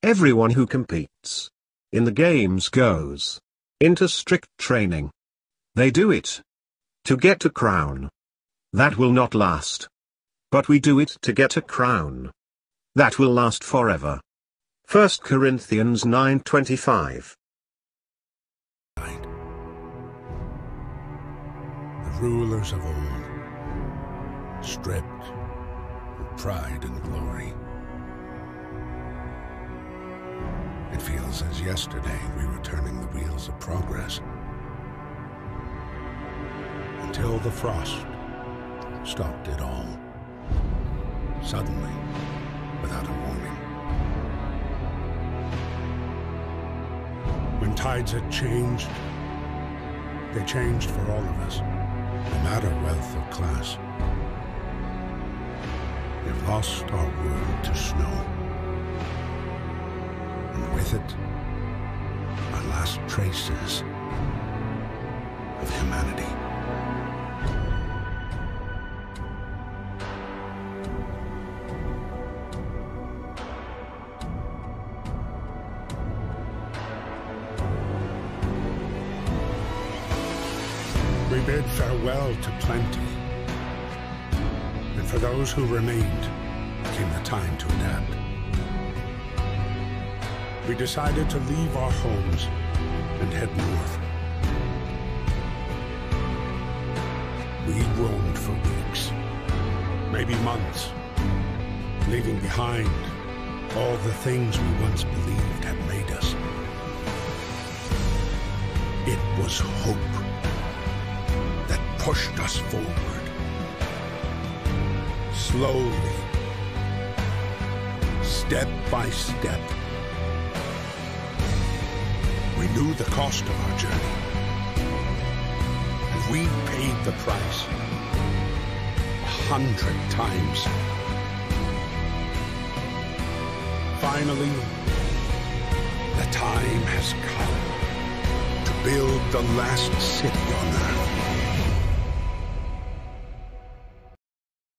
Everyone who competes in the games goes into strict training. They do it to get a crown that will not last. But we do it to get a crown that will last forever. 1 Corinthians 9:25. The rulers of old, stripped of pride and glory. It feels as yesterday we were turning the wheels of progress, until the frost stopped it all, suddenly, without a warning. When tides had changed, they changed for all of us, no matter wealth or class. We've lost our world to snow, and with it, our last traces of humanity. We bid farewell to plenty, and for those who remained, came the time to adapt. We decided to leave our homes and head north. We roamed for weeks, maybe months, leaving behind all the things we once believed had made us. It was hope that pushed us forward. Slowly, step by step. We knew the cost of our journey, and we paid the price 100 times. Finally, the time has come to build the last city on Earth.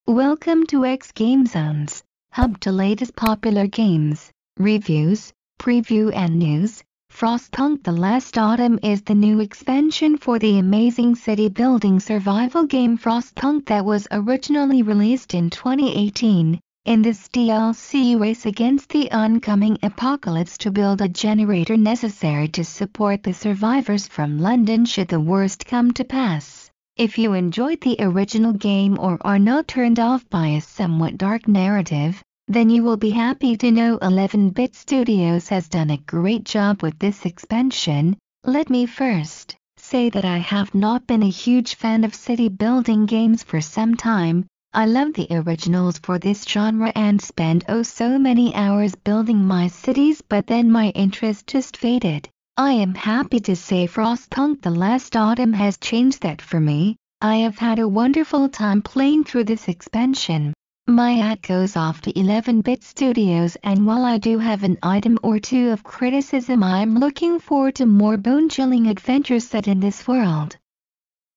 Welcome to xGameZones, hub to latest popular games, reviews, preview and news. Frostpunk The Last Autumn is the new expansion for the amazing city-building survival game Frostpunk that was originally released in 2018. In this DLC you race against the oncoming apocalypse to build a generator necessary to support the survivors from London should the worst come to pass. If you enjoyed the original game or are not turned off by a somewhat dark narrative, then you will be happy to know 11-Bit Studios has done a great job with this expansion. Let me first say that I have not been a huge fan of city-building games for some time. I love the originals for this genre and spent so many hours building my cities, but then my interest just faded. I am happy to say Frostpunk The Last Autumn has changed that for me. I have had a wonderful time playing through this expansion. My hat goes off to 11-Bit Studios, and while I do have an item or two of criticism, I'm looking forward to more bone-chilling adventures set in this world.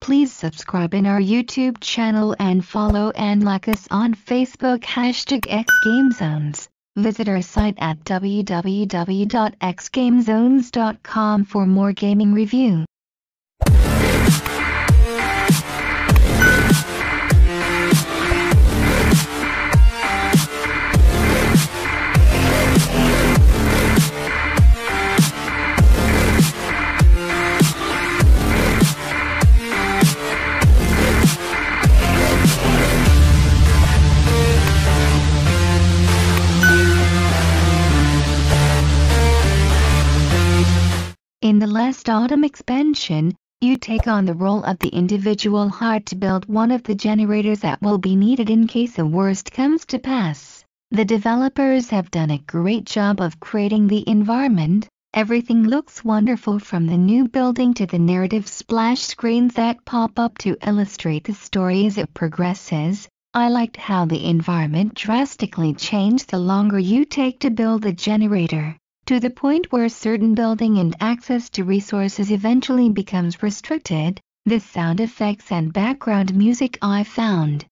Please subscribe in our YouTube channel and follow and like us on Facebook #xGameZones. Visit our site at www.xgamezones.com for more gaming review. In the Last Autumn expansion, you take on the role of the individual hired to build one of the generators that will be needed in case the worst comes to pass. The developers have done a great job of creating the environment. Everything looks wonderful, from the new building to the narrative splash screens that pop up to illustrate the story as it progresses. I liked how the environment drastically changed the longer you take to build the generator, to the point where certain building and access to resources eventually becomes restricted. The sound effects and background music I found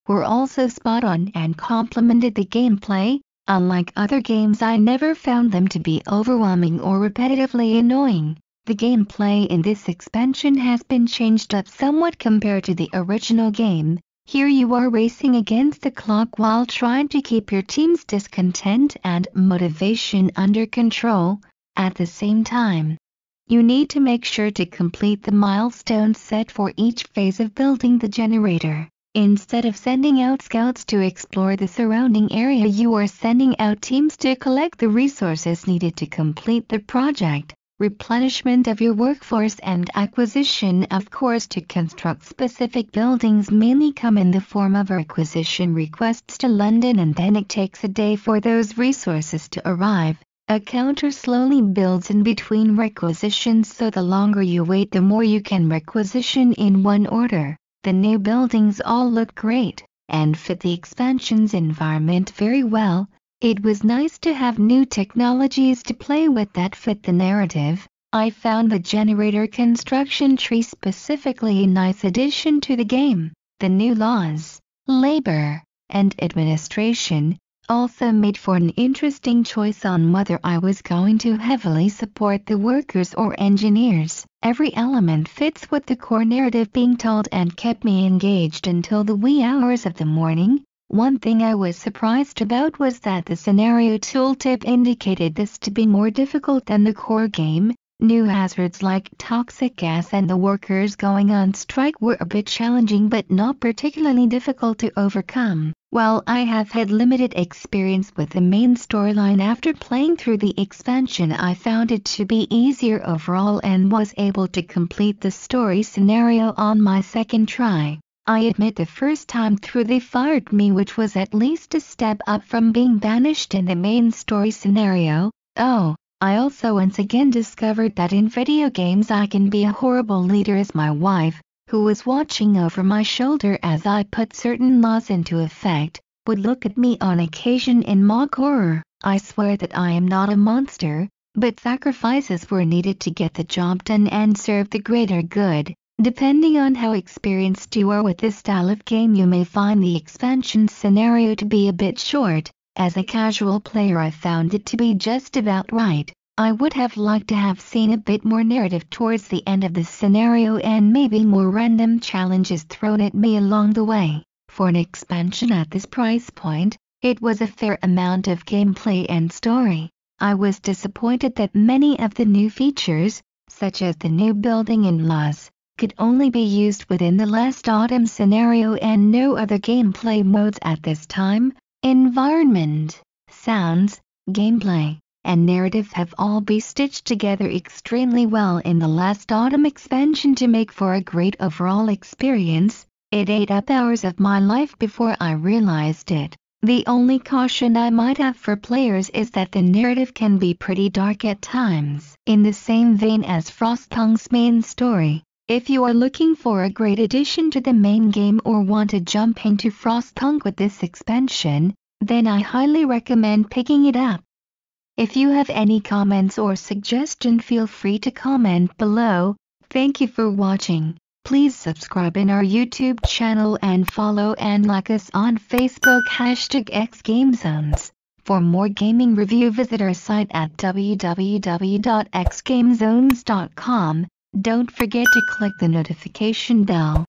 were also spot on and complemented the gameplay. Unlike other games, I never found them to be overwhelming or repetitively annoying. The gameplay in this expansion has been changed up somewhat compared to the original game. Here you are racing against the clock while trying to keep your team's discontent and motivation under control. At the same time, you need to make sure to complete the milestones set for each phase of building the generator. Instead of sending out scouts to explore the surrounding area, you are sending out teams to collect the resources needed to complete the project. Replenishment of your workforce and acquisition of cores to construct specific buildings mainly come in the form of requisition requests to London, and then it takes a day for those resources to arrive. A counter slowly builds in between requisitions, so the longer you wait, the more you can requisition in one order. The new buildings all look great and fit the expansion's environment very well. It was nice to have new technologies to play with that fit the narrative. I found the generator construction tree specifically a nice addition to the game. The new laws, labor, and administration also made for an interesting choice on whether I was going to heavily support the workers or engineers. Every element fits with the core narrative being told and kept me engaged until the wee hours of the morning. One thing I was surprised about was that the scenario tooltip indicated this to be more difficult than the core game. New hazards like toxic gas and the workers going on strike were a bit challenging but not particularly difficult to overcome. While I have had limited experience with the main storyline after playing through the expansion, I found it to be easier overall and was able to complete the story scenario on my second try. I admit the first time through they fired me, which was at least a step up from being banished in the main story scenario. Oh, I also once again discovered that in video games I can be a horrible leader, as my wife, who was watching over my shoulder as I put certain laws into effect, would look at me on occasion in mock horror. I swear that I am not a monster, but sacrifices were needed to get the job done and serve the greater good. Depending on how experienced you are with this style of game, you may find the expansion scenario to be a bit short. As a casual player, I found it to be just about right. I would have liked to have seen a bit more narrative towards the end of the scenario and maybe more random challenges thrown at me along the way. For an expansion at this price point, it was a fair amount of gameplay and story. I was disappointed that many of the new features, such as the new building and laws, could only be used within the Last Autumn scenario and no other gameplay modes at this time. Environment, sounds, gameplay, and narrative have all been stitched together extremely well in the Last Autumn expansion to make for a great overall experience. It ate up hours of my life before I realized it. The only caution I might have for players is that the narrative can be pretty dark at times. In the same vein as Frostpunk's main story, if you are looking for a great addition to the main game or want to jump into Frostpunk with this expansion, then I highly recommend picking it up. If you have any comments or suggestion, feel free to comment below. Thank you for watching. Please subscribe in our YouTube channel and follow and like us on Facebook #xGameZones. For more gaming review, visit our site at www.xgamezones.com. Don't forget to click the notification bell.